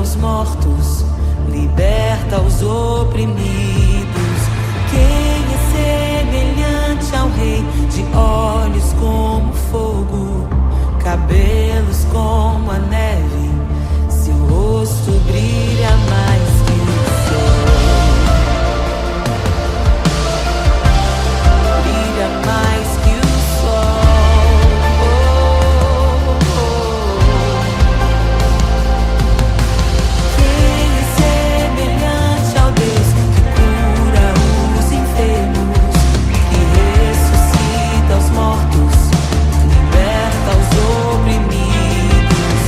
os mortos, liberta os oprimidos. Quem é semelhante ao Rei, de olhos como fogo, cabelos como a neve, seu rosto brilha mais que o sol. Brilha mais que o sol. Quem é semelhante ao Deus que cura os enfermos, que ressuscita os mortos, liberta os oprimidos?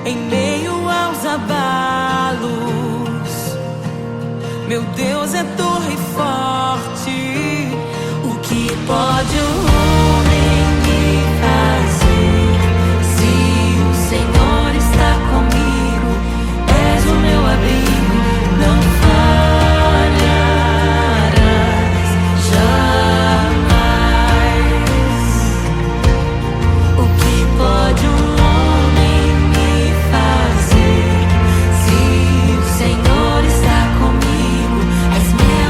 em meio aos abalos. Meu Deus é torre forte. O que pode o homem me fazer? Se o Senhor está comigo, és o meu abrigo, não falharás jamais. O que pode um homem me fazer? Se o Senhor está comigo, és meu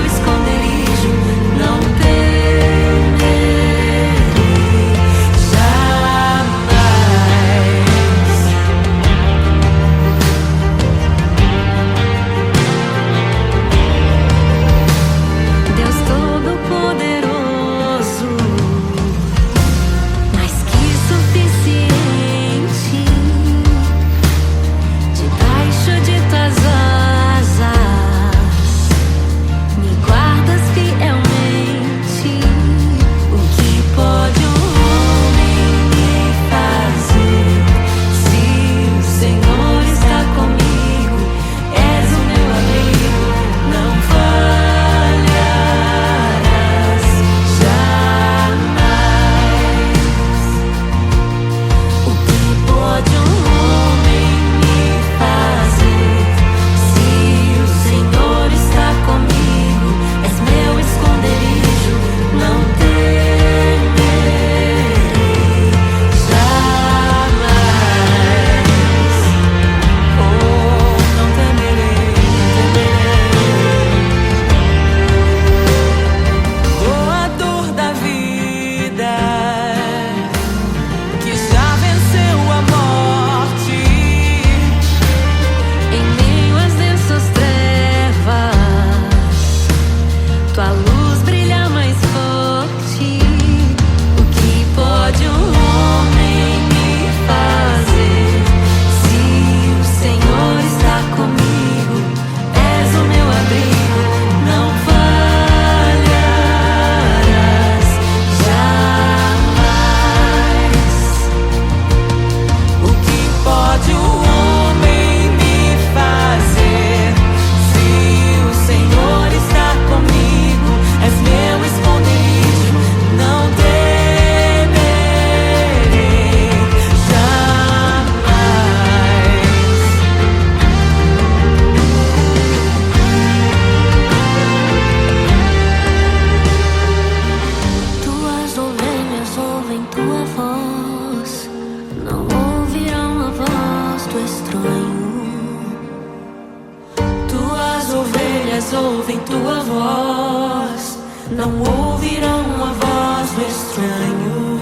não ouvirão a voz do estranho.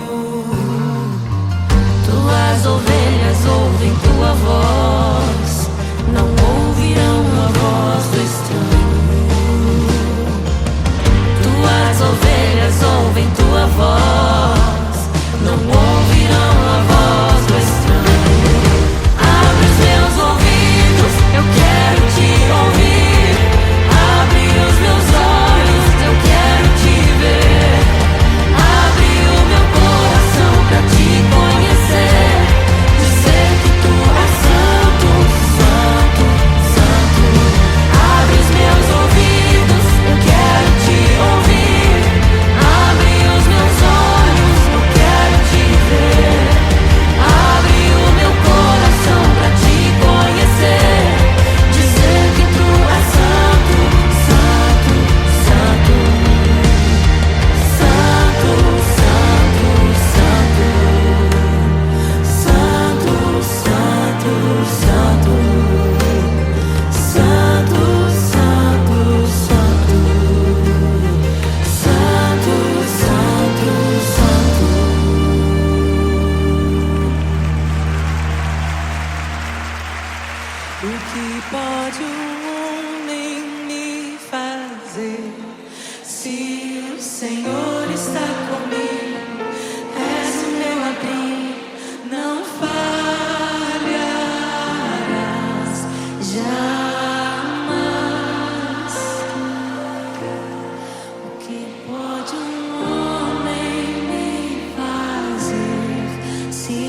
Tuas ovelhas ouvem tua voz, não ouvirão a voz do estranho. Tuas ovelhas ouvem tua voz, não ouvirão a voz do estranho. Abre os meus ouvidos, eu quero te ouvir. Abre os meus olhos, eu quero te ver. Abre o meu coração pra te conhecer. Dizer que tu és santo, santo, santo. Abre os meus ouvidos, eu quero te ouvir. Abre os meus olhos, eu quero te ver. Abre o meu coração pra te conhecer. Dizer que tu és santo, santo, santo. Santo, santo, santo. Santo, santo, santo. Santo, santo, santo. Santo, santo, santo. O que pode um homem me fazer se o Senhor está comigo? És o meu abrigo, não falharás jamais. O que pode um homem me fazer se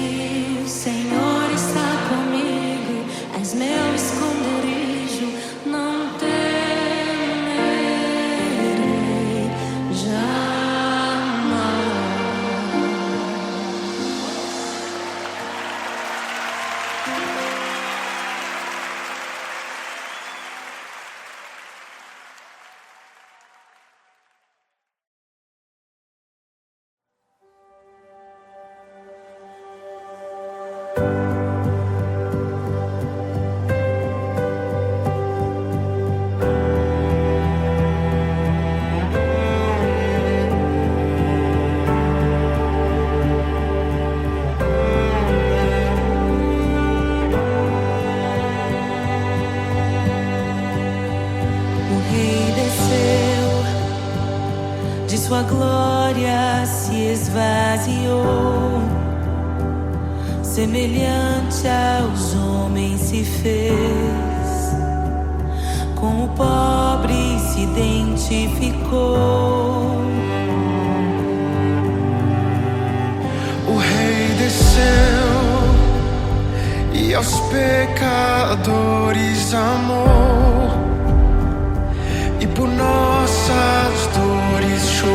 o Senhor está comigo? És meu esconderijo, não temerei jamais. O Rei desceu, de sua glória se esvaziou, semelhante aos homens se fez, com o pobre se identificou. O Rei desceu e aos pecadores amou, e por nossas dores chorou,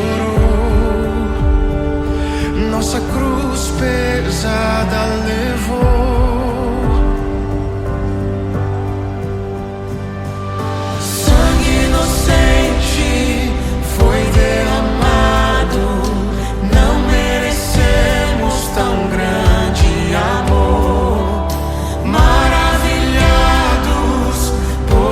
nossa cruz pesada levou. Sangue inocente foi derramado, não merecemos tão grande amor. Maravilhados por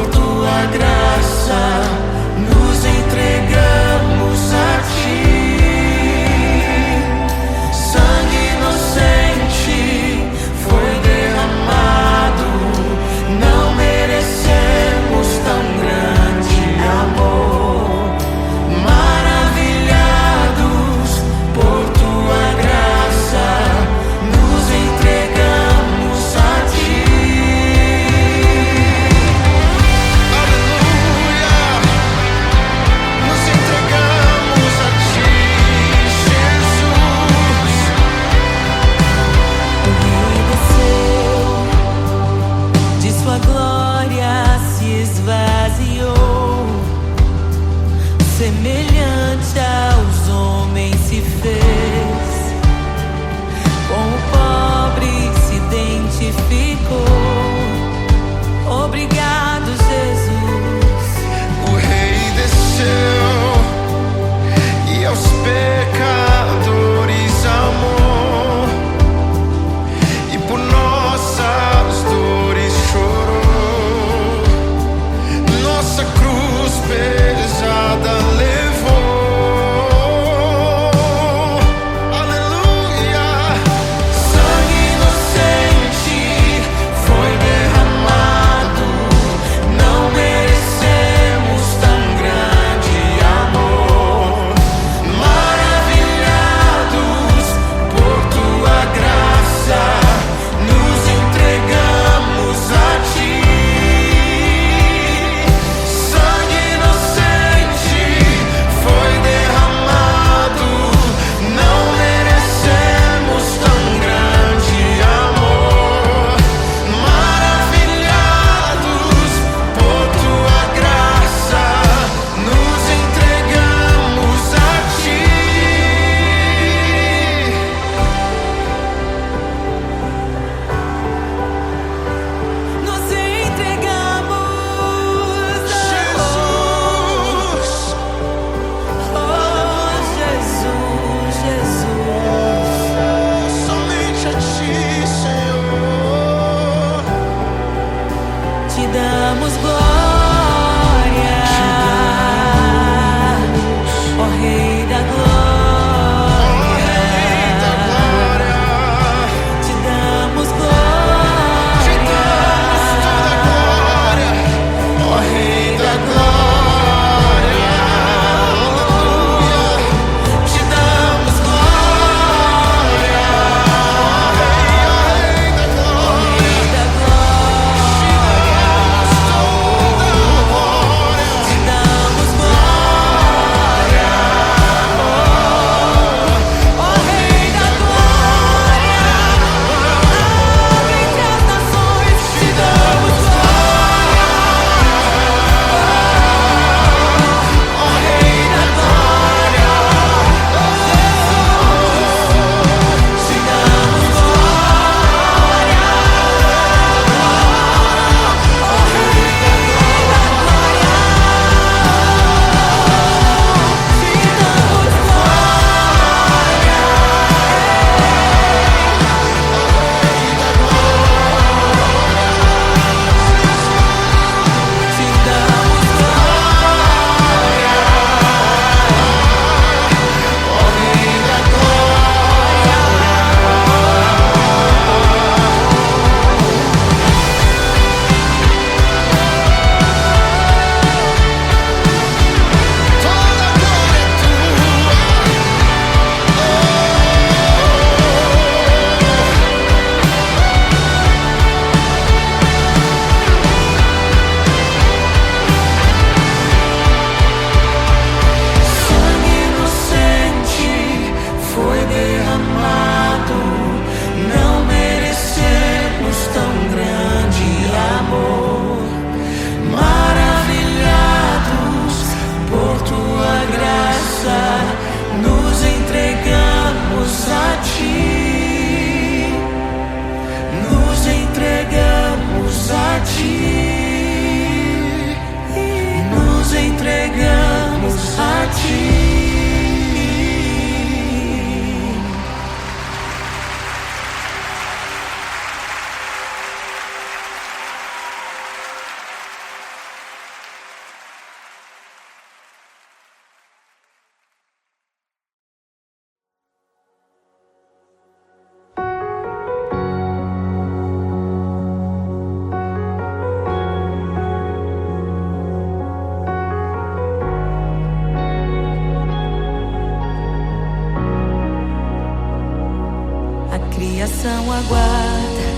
criação aguarda,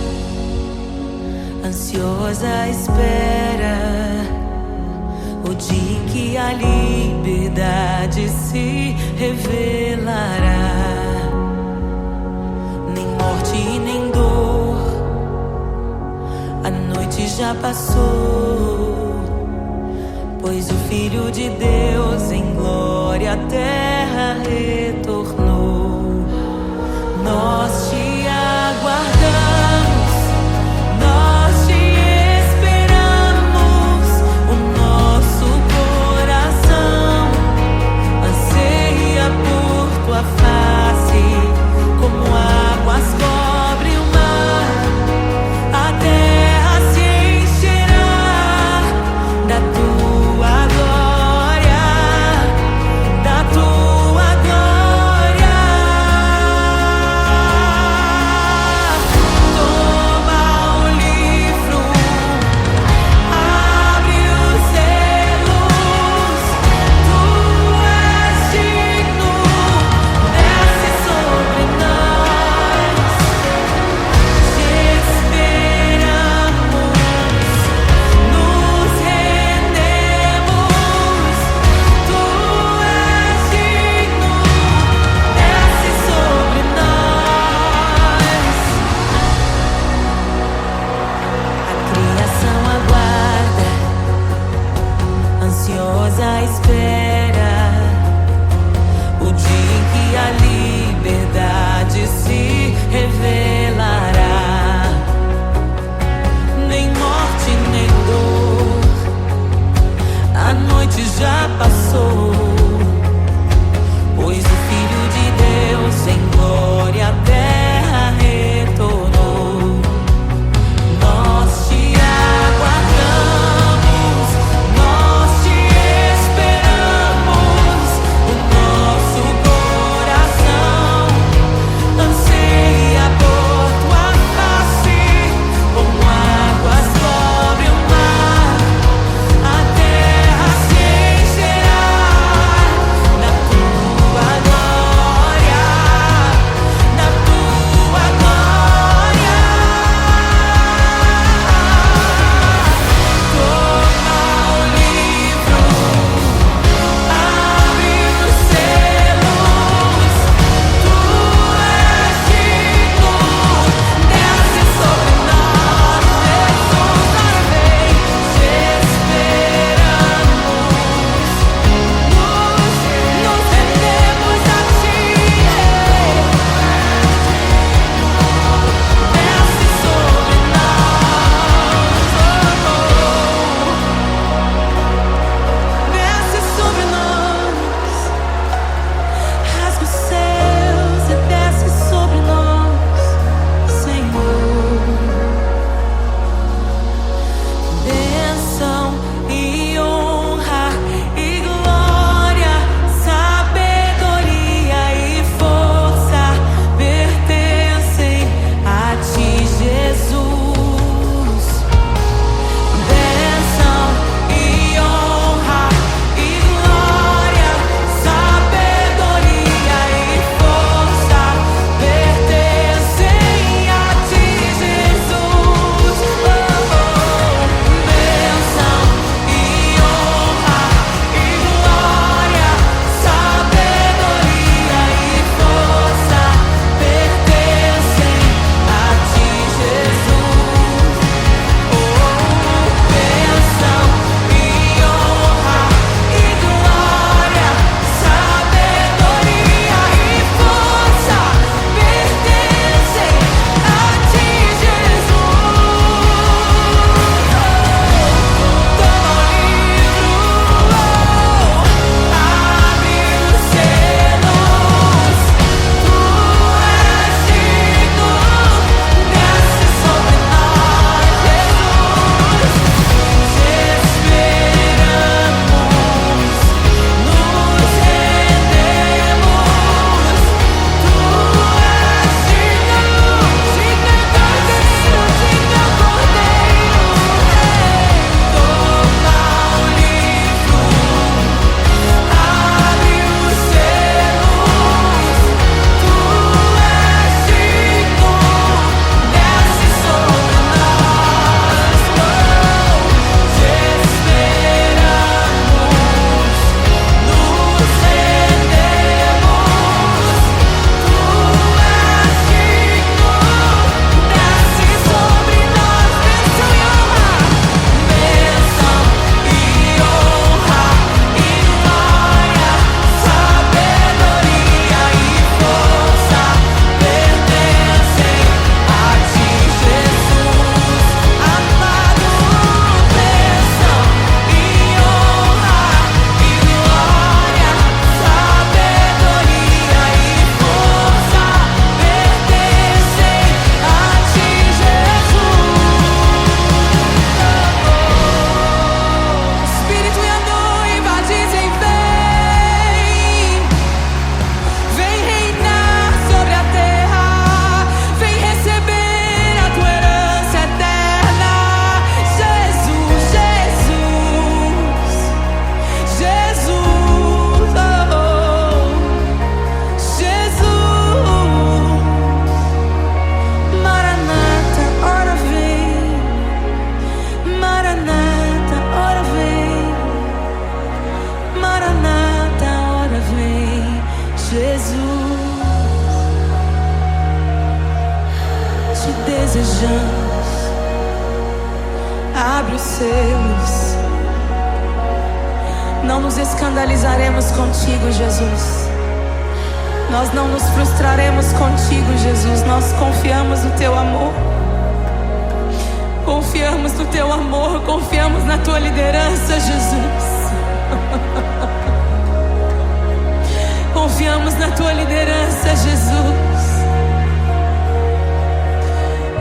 ansiosa espera o dia em que a liberdade se revelará. Nem morte e nem dor, a noite já passou, pois o Filho de Deus em glória à terra retornou. Nós te aguardamos, nós te esperamos. O nosso coração anseia por tua face, como águas cobrem o mar. A terra se encherá da tua glória, da tua glória. Toma o livro, abre os selos. Tu és digno desejamos. Abre os selos. Não nos escandalizaremos contigo, Jesus. Nós não nos frustraremos contigo, Jesus. Nós confiamos no teu amor. Confiamos no teu amor. Confiamos na tua liderança, Jesus. Confiamos na tua liderança, Jesus.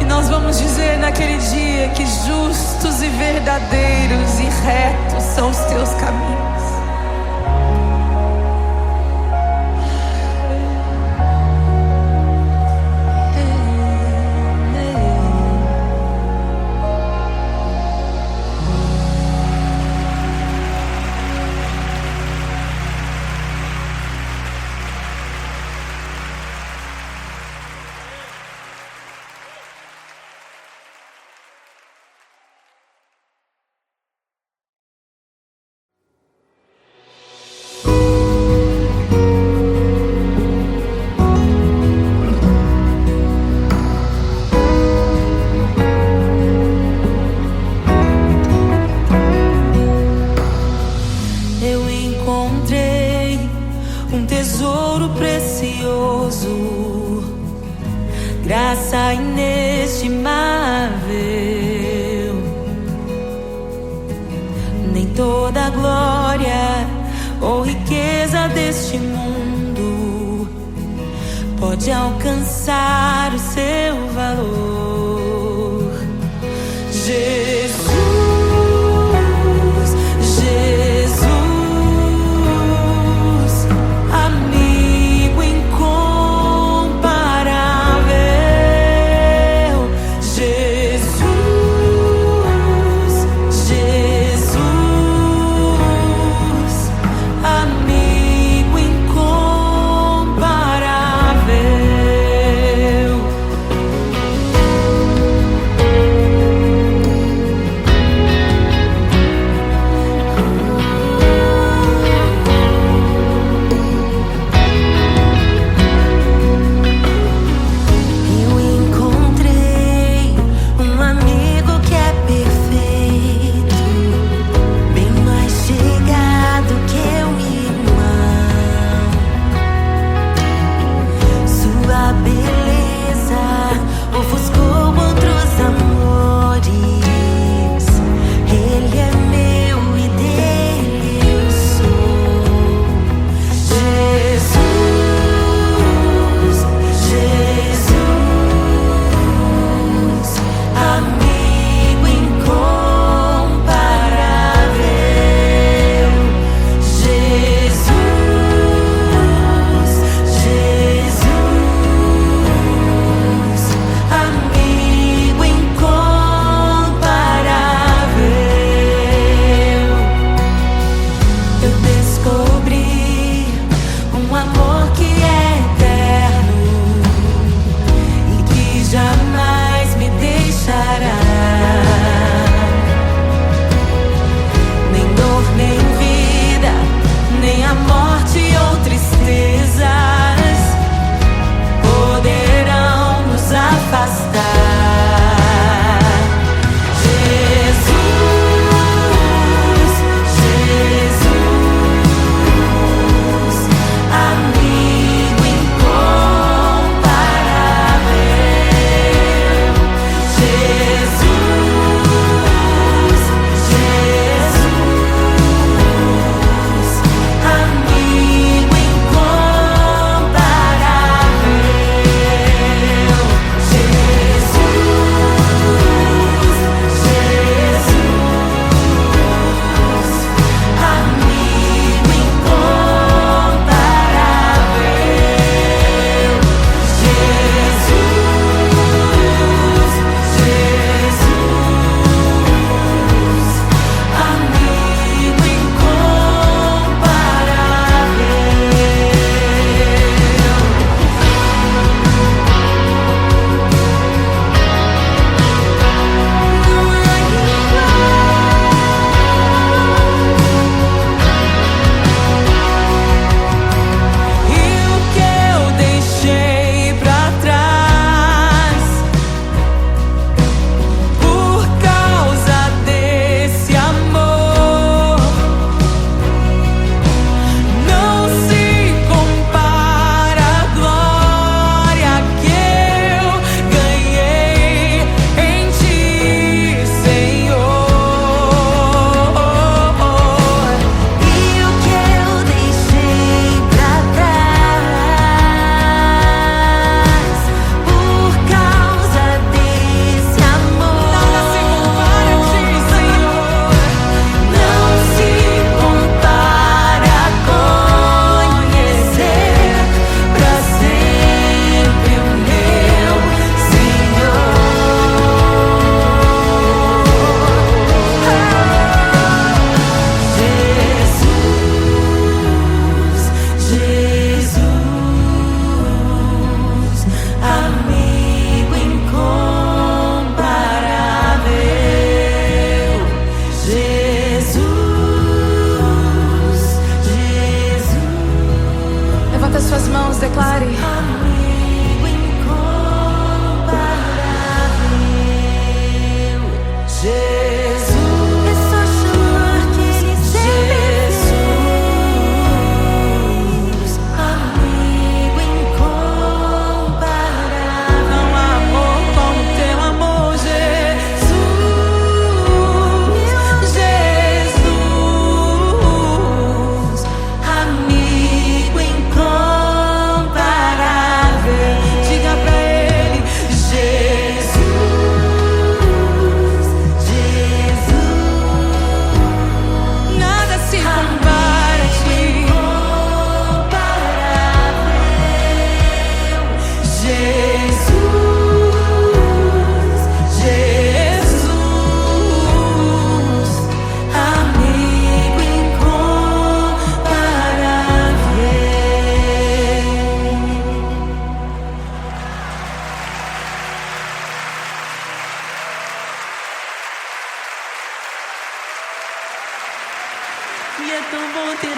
E nós vamos dizer naquele dia que justos e verdadeiros e retos são os teus caminhos. Graça inestimável. Nem toda a glória ou riqueza deste mundo pode alcançar o seu valor. Jesus, Jesus, amigo incomparável. Jesus, Jesus, amigo incomparável.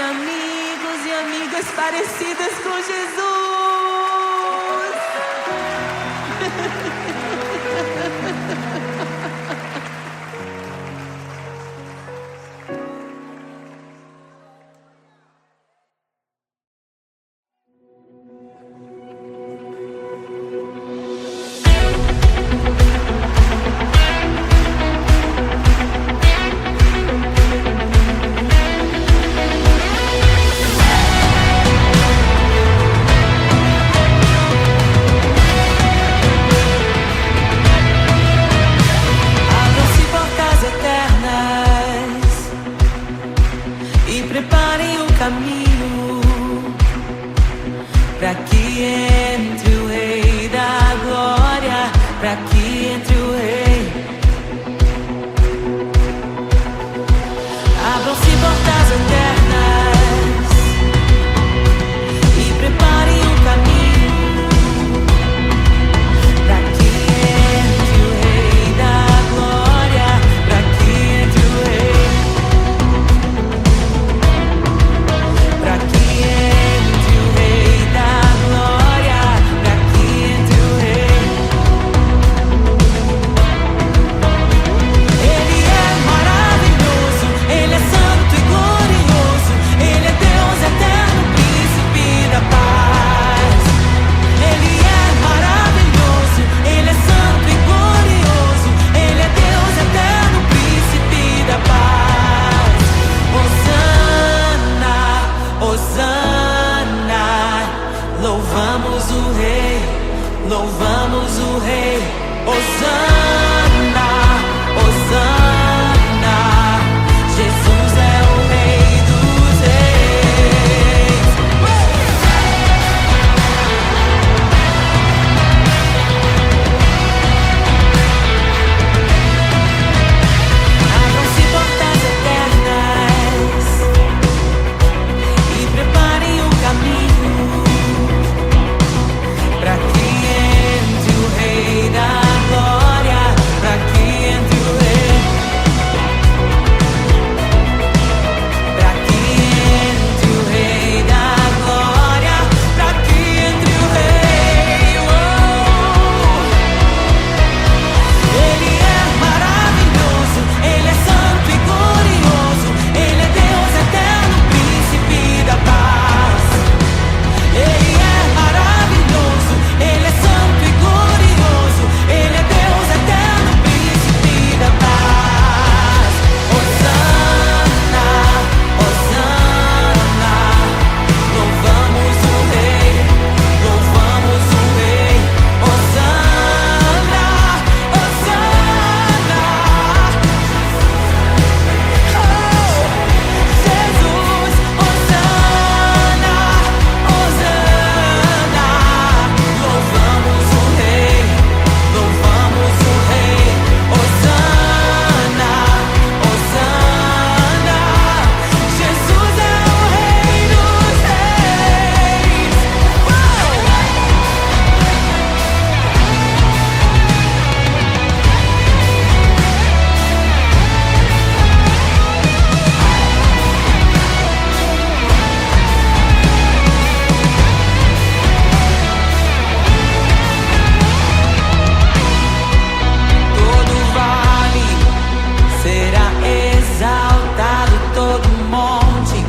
amigos e amigas parecidas com Jesus. Preparem o caminho para que entre o Rei da Glória, para que entre o Rei. Abram-se portas eternas e preparem o caminho para que entre o Rei da Glória, para que entre o Rei. Pra que entre o Rei da Glória, pra que entre o Rei. Ele é maravilhoso, Ele é santo e glorioso, Ele é Deus eterno, príncipe da paz. Ele é maravilhoso, Ele é santo e glorioso, Ele é Deus eterno, príncipe da paz. Hosana, Hosana, louvamos o Rei, louvamos o Rei. Hosana, Hosana, Jesus é o Rei dos Reis. Abram-se portas eternas e preparem o caminho para que entre o Rei da Glória, para que entre o Rei, para que entre o Rei da Glória, para que entre o Rei. Ele é maravilhoso, Ele é santo e glorioso, Ele é Deus eterno, príncipe da paz. Ele é maravilhoso, Ele é santo e glorioso, Ele é Deus eterno, príncipe da paz. Hosana, Hosana, louvamos o Rei, louvamos o Rei. Hosana, Hosana, oh, Jesus, Hosana, Hosana, louvamos o Rei, louvamos o Rei. Hosana, Hosana, Jesus é o Rei dos Reis. Todo vale será exaltado, todo monte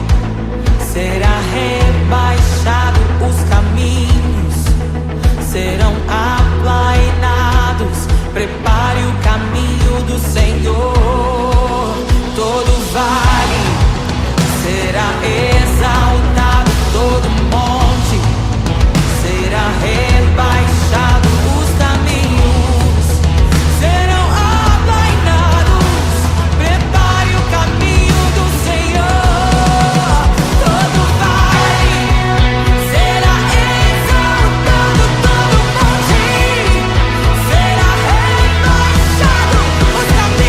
será rebaixado, os caminhos serão aplainados. Prepare o caminho do Senhor. Todo vale será exaltado, todo monte será rebaixado, os caminhos serão aplainados. Prepare o caminho do Senhor. Todo vale será exaltado, todo monte será rebaixado, os caminhos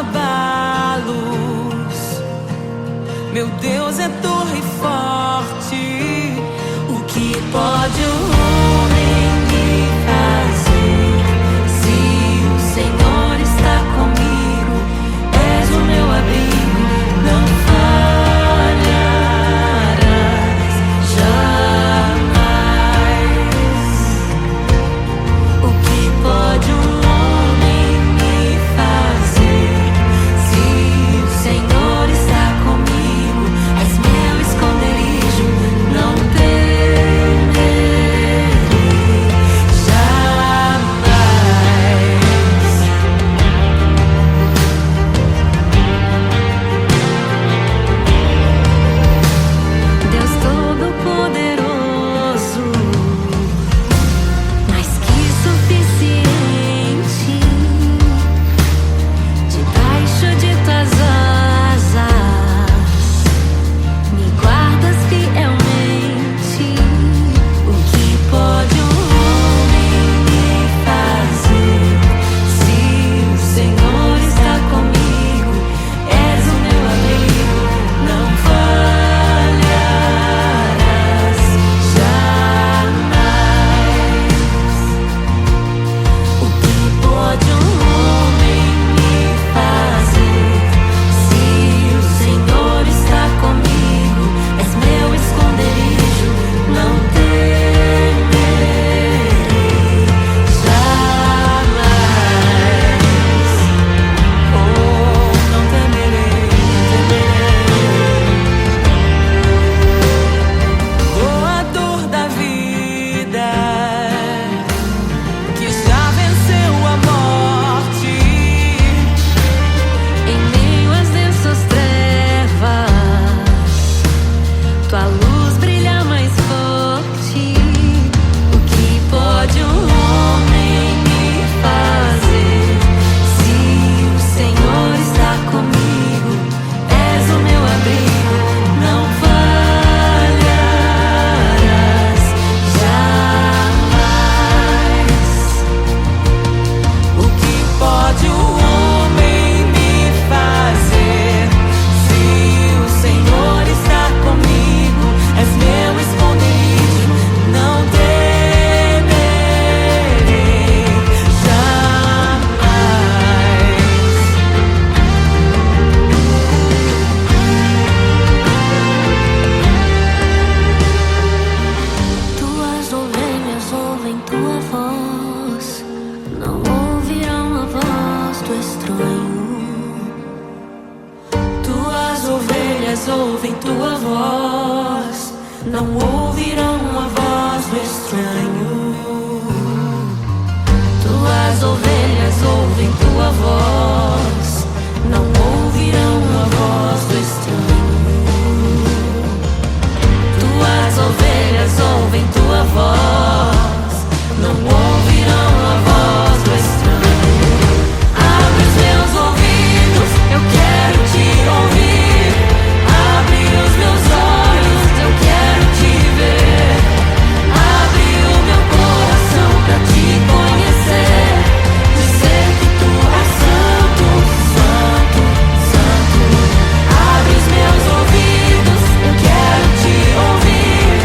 abalos. Meu Deus é torre forte. O que pode o homem me fazer? Se o Senhor está comigo, és o meu abrigo, não falharás jamais. O que pode o homem me fazer? Se o Senhor está comigo, és meu esconderijo, não temerei jamais. Deus Todo-Poderoso, mais que suficiente, debaixo de tuas asas me guardas fielmente. O que pode um homem me fazer? Se o Senhor está comigo, és o meu abrigo, não falharás jamais. O que pode um homem me fazer? Se o Senhor está comigo, és meu esconderijo, não temerei jamais. Oh, não temerei, não temerei. Doador da vida, que já venceu a morte, em meio às densas trevas, tua luz brilha mais forte. O que pode um homem me fazer? Se o Senhor está comigo, és o meu abrigo, não falharás jamais. O que pode o homem me fazer? Se o Senhor está comigo, és meu esconderijo, não temerei jamais. Tuas ovelhas ouvem tua voz, não ouvirão a voz do estranho. Tuas ovelhas ouvem tua voz, não ouvirão a voz do estranho. Tuas ovelhas ouvem tua voz, não ouvirão a voz do estranho. Tuas ovelhas ouvem tua voz, não ouvirão a voz do estranho. Abre os meus ouvidos, eu quero te ouvir. Abre os meus olhos, eu quero te ver. Abre o meu coração pra te conhecer. Dizer que tu és santo, santo, santo. Abre os meus ouvidos, eu quero te ouvir.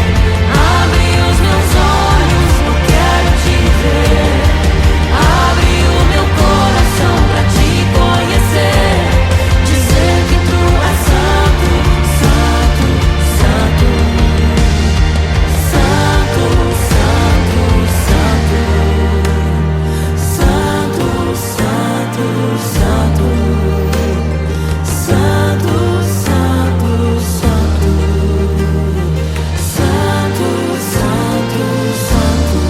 Abre os meus olhos, eu quero te ver. Abre o meu coração pra te conhecer. Dizer que tu és santo, santo, santo. Santo, santo, santo. Santo, santo, santo. Santo, santo, santo. Santo, santo, santo.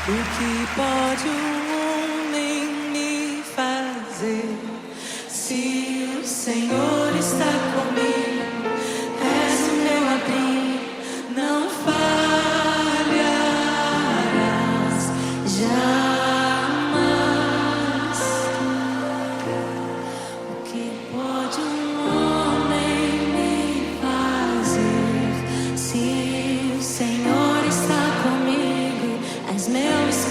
O que pode um homem me fazer? Se o Senhor está comigo, és o meu abrigo, não falharás jamais. O que pode um homem me fazer? Se o Senhor está comigo, és meu escudo.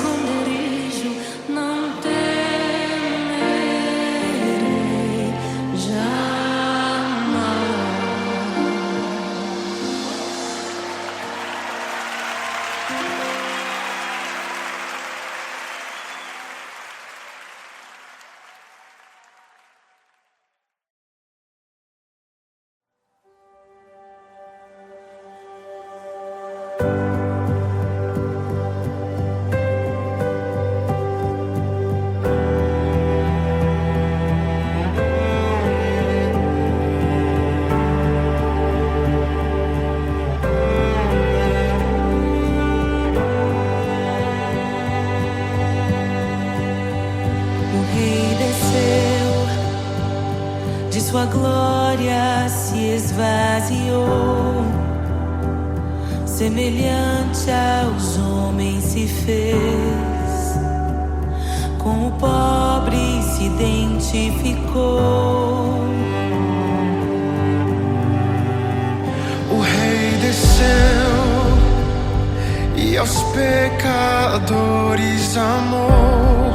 sua glória se esvaziou, semelhante aos homens se fez, com o pobre se identificou. O Rei desceu e aos pecadores amou,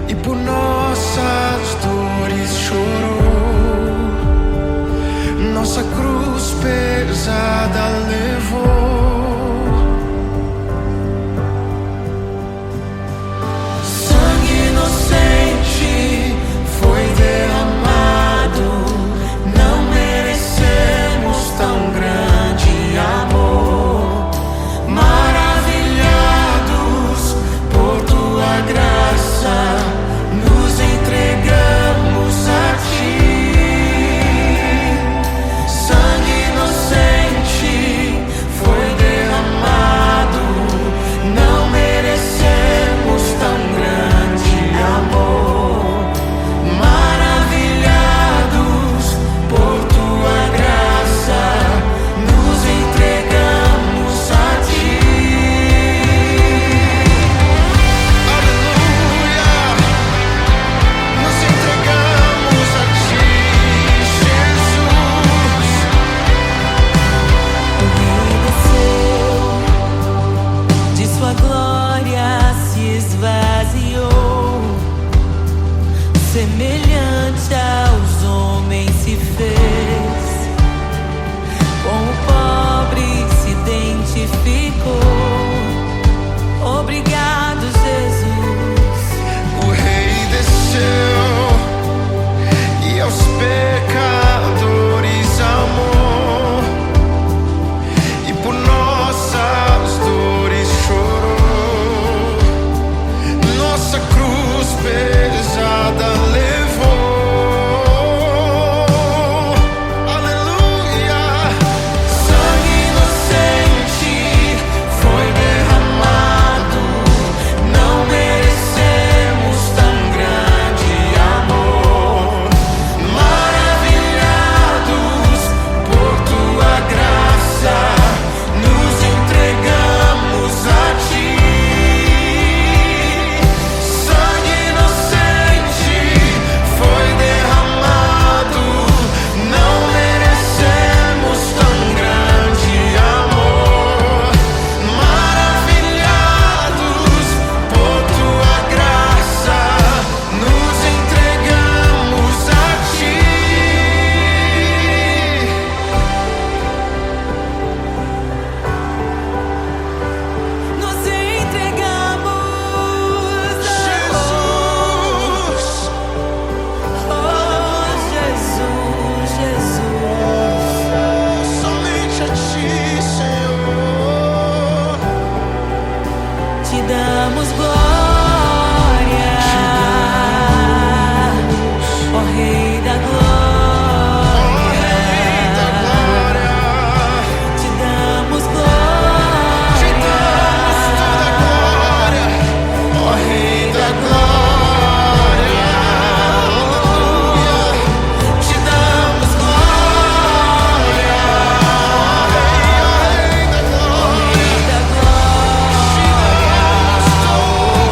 e por nossas dores chorou, nossa cruz pesada levou. Sangue inocente foi derramado, não merecemos tão grande amor. Maravilhados por tua graça, nos entregamos a ti. Sangue inocente foi derramado, não merecemos tão grande amor. Maravilhados por tua graça, nos entregamos a ti. Aleluia, nos entregamos a ti, Jesus. O Rei desceu, de sua glória se esvaziou, semelhante aos homens se fez, com o pobre se identificou. Obrigado, Jesus. O Rei desceu e aos pecadores amou, e por nossas dores chorou, nossa cruz pesada levou. Aleluia. Sangue inocente foi derramado, não merecemos tão grande amor. Maravilhados por tua graça, nos entregamos a ti. Sangue inocente foi derramado, não merecemos tão grande amor. Maravilhados por tua graça, nos entregamos a ti. Nos entregamos a Jesus, Oh, Jesus, Jesus. somente a ti, Senhor. Te damos glória, ó Rei da Ó glória. Rei da glória, Te damos te glória, damos toda a glória. Ó Rei da glória, aleluia. Te damos glória, ó Rei da glória. Rei da glória. Te damos toda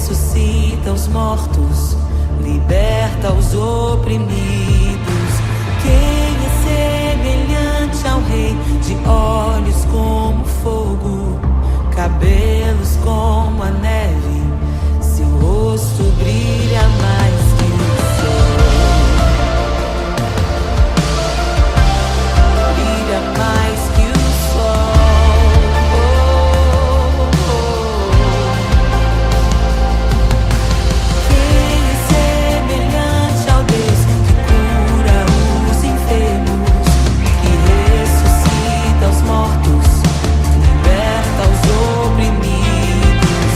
ressuscita os mortos, liberta os oprimidos. Quem é semelhante ao Rei, de olhos como fogo, cabelos como a neve, seu rosto brilha mais que o sol. Brilha mais que o sol. Quem é semelhante ao Deus que cura os enfermos, que ressuscita os mortos, liberta os oprimidos?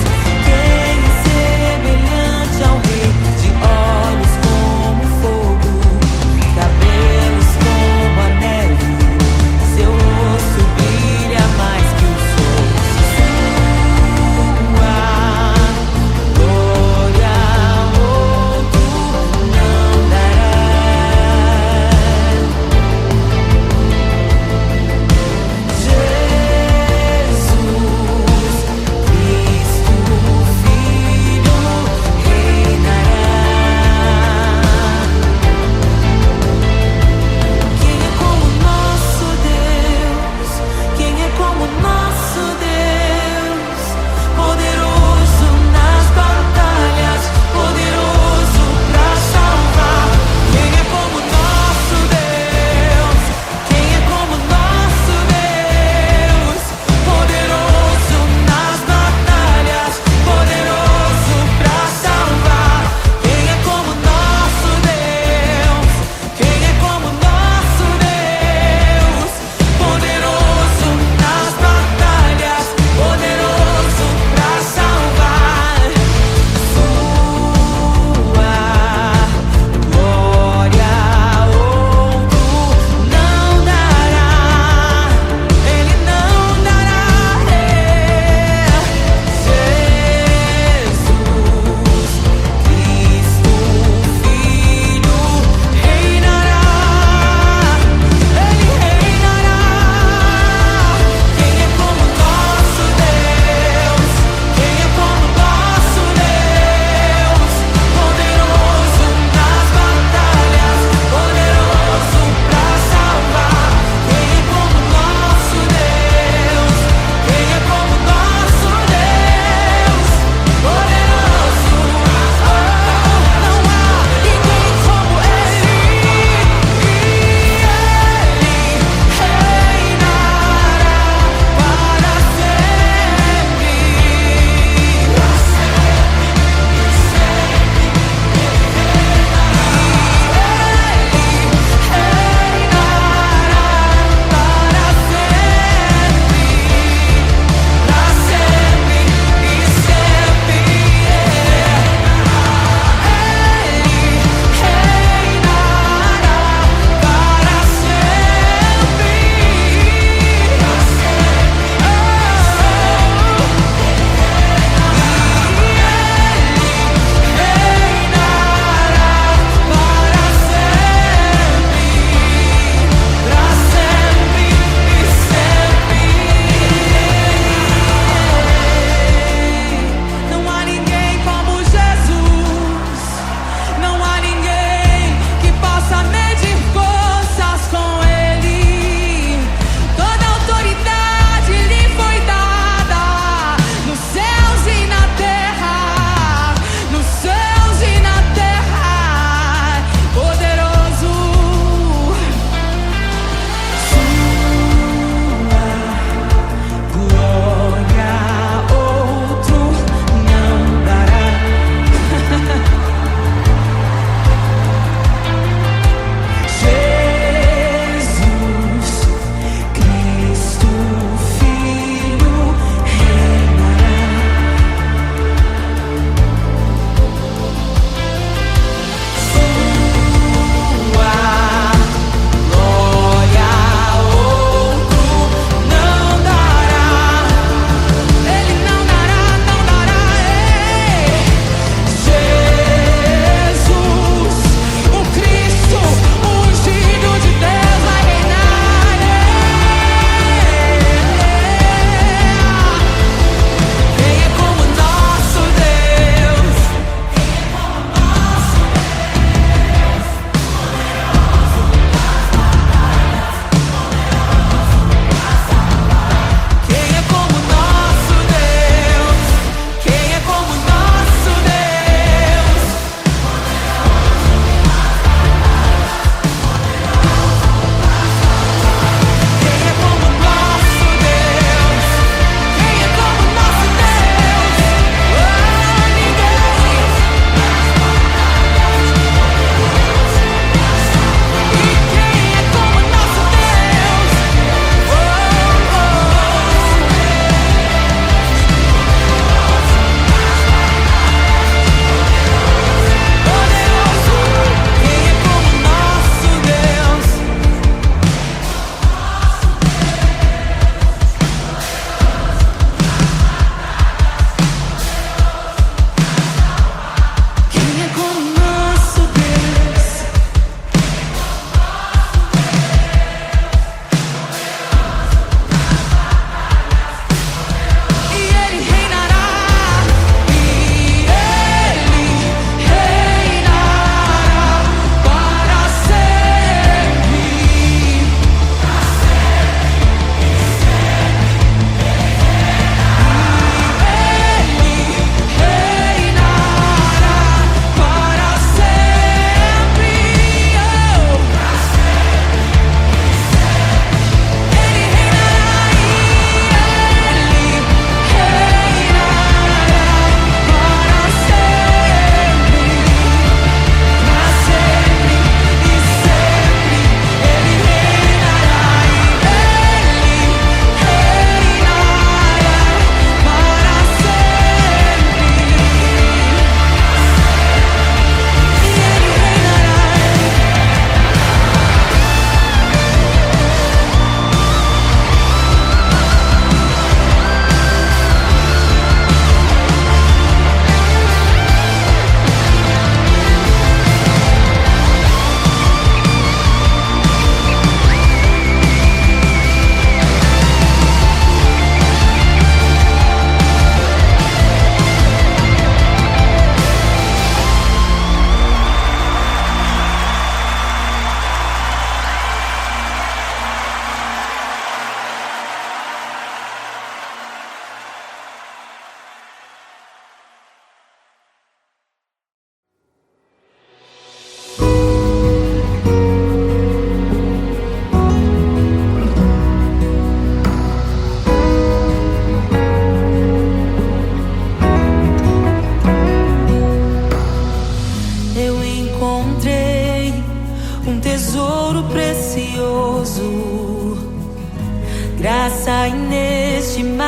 graça inestimável.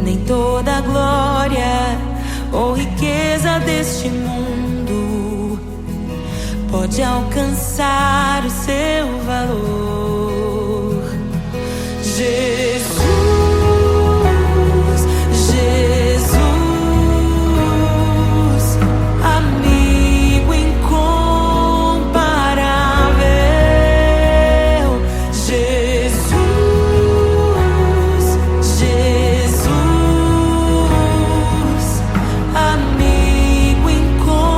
Nem toda a glória ou riqueza deste mundo pode alcançar o seu valor. Jesus, Jesus, amigo incomparável. Jesus, Jesus, amigo incomparável.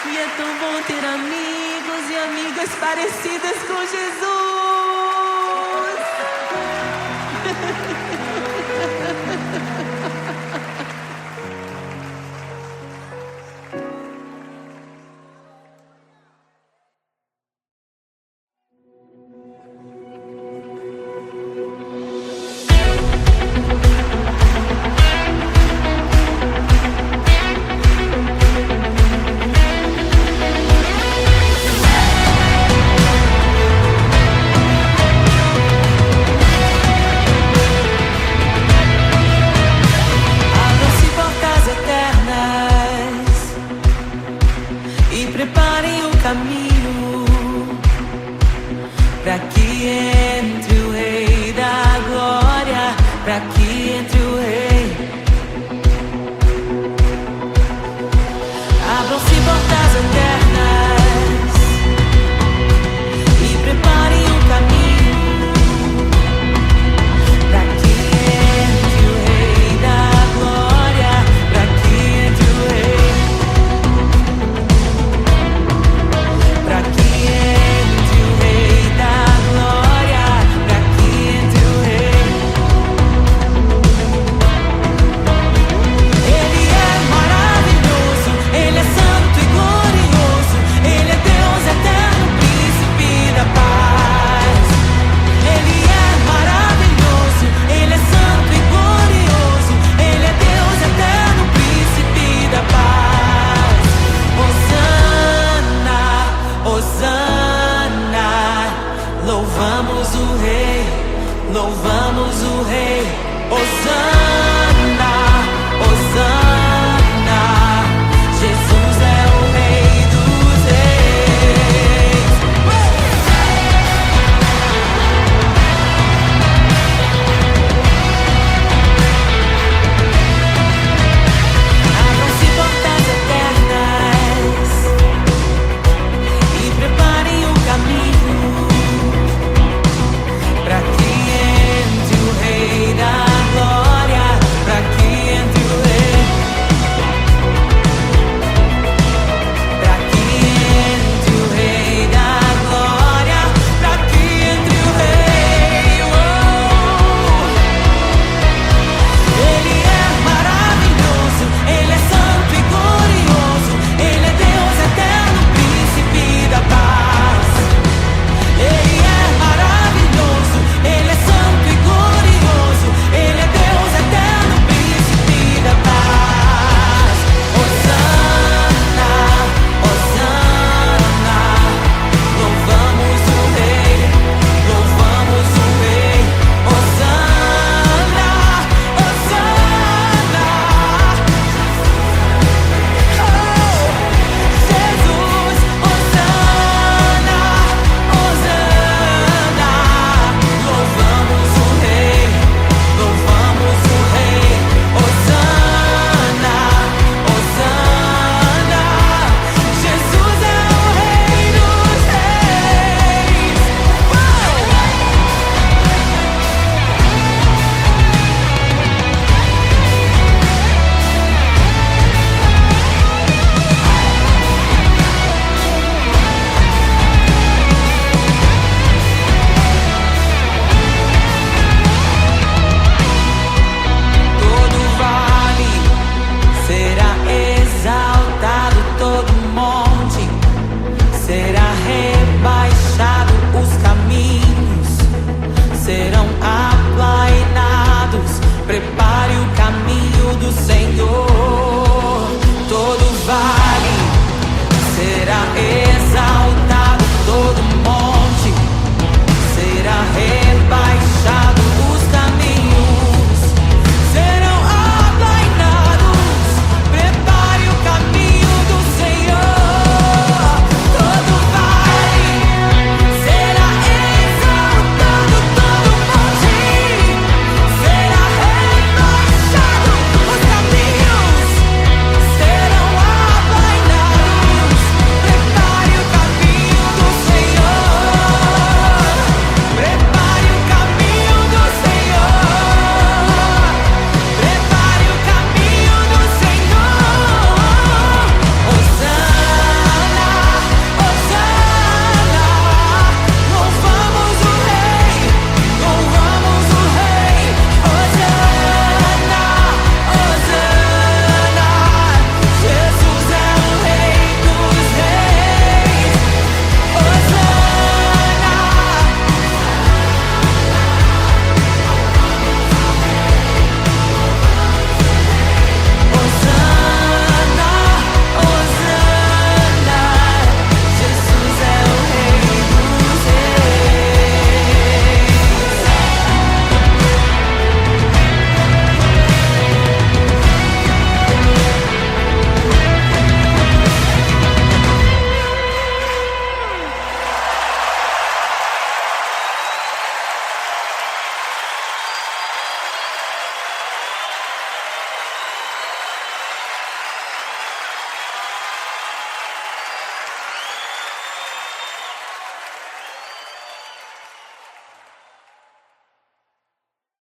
E é tão bom ter amigos e amigas parecidas com Jesus. Abram-se portas eternas e preparem o caminho para que entre o Rei.